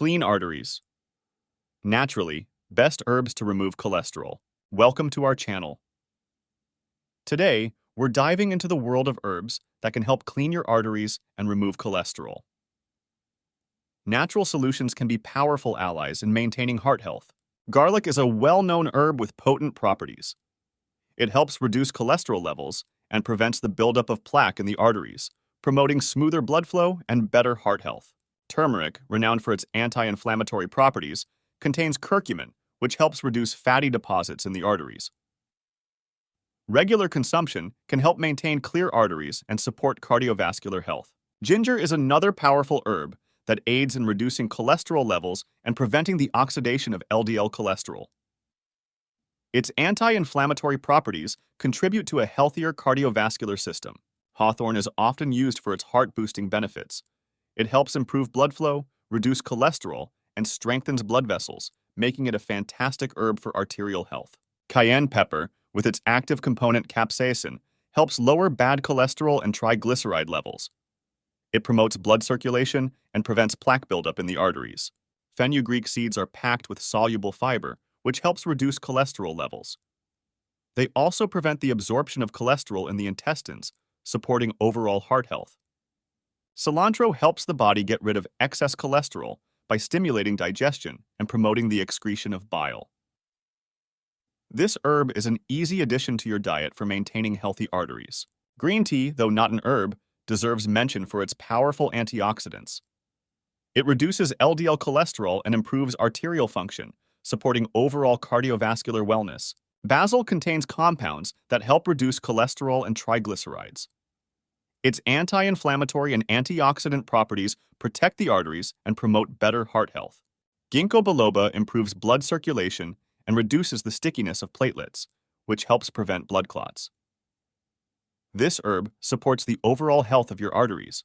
Clean arteries. Naturally, best herbs to remove cholesterol. Welcome to our channel. Today, we're diving into the world of herbs that can help clean your arteries and remove cholesterol. Natural solutions can be powerful allies in maintaining heart health. Garlic is a well-known herb with potent properties. It helps reduce cholesterol levels and prevents the buildup of plaque in the arteries, promoting smoother blood flow and better heart health. Turmeric, renowned for its anti-inflammatory properties, contains curcumin, which helps reduce fatty deposits in the arteries. Regular consumption can help maintain clear arteries and support cardiovascular health. Ginger is another powerful herb that aids in reducing cholesterol levels and preventing the oxidation of LDL cholesterol. Its anti-inflammatory properties contribute to a healthier cardiovascular system. Hawthorn is often used for its heart-boosting benefits. It helps improve blood flow, reduce cholesterol, and strengthens blood vessels, making it a fantastic herb for arterial health. Cayenne pepper, with its active component capsaicin, helps lower bad cholesterol and triglyceride levels. It promotes blood circulation and prevents plaque buildup in the arteries. Fenugreek seeds are packed with soluble fiber, which helps reduce cholesterol levels. They also prevent the absorption of cholesterol in the intestines, supporting overall heart health. Cilantro helps the body get rid of excess cholesterol by stimulating digestion and promoting the excretion of bile. This herb is an easy addition to your diet for maintaining healthy arteries. Green tea, though not an herb, deserves mention for its powerful antioxidants. It reduces LDL cholesterol and improves arterial function, supporting overall cardiovascular wellness. Basil contains compounds that help reduce cholesterol and triglycerides. Its anti-inflammatory and antioxidant properties protect the arteries and promote better heart health. Ginkgo biloba improves blood circulation and reduces the stickiness of platelets, which helps prevent blood clots. This herb supports the overall health of your arteries.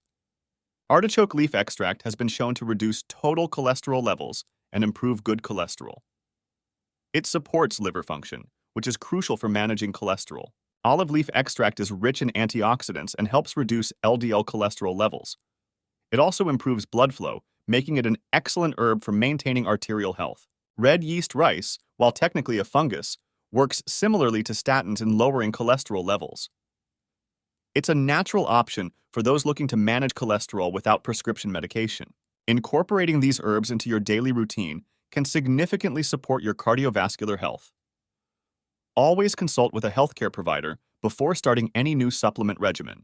Artichoke leaf extract has been shown to reduce total cholesterol levels and improve good cholesterol. It supports liver function, which is crucial for managing cholesterol. Olive leaf extract is rich in antioxidants and helps reduce LDL cholesterol levels. It also improves blood flow, making it an excellent herb for maintaining arterial health. Red yeast rice, while technically a fungus, works similarly to statins in lowering cholesterol levels. It's a natural option for those looking to manage cholesterol without prescription medication. Incorporating these herbs into your daily routine can significantly support your cardiovascular health. Always consult with a healthcare provider before starting any new supplement regimen.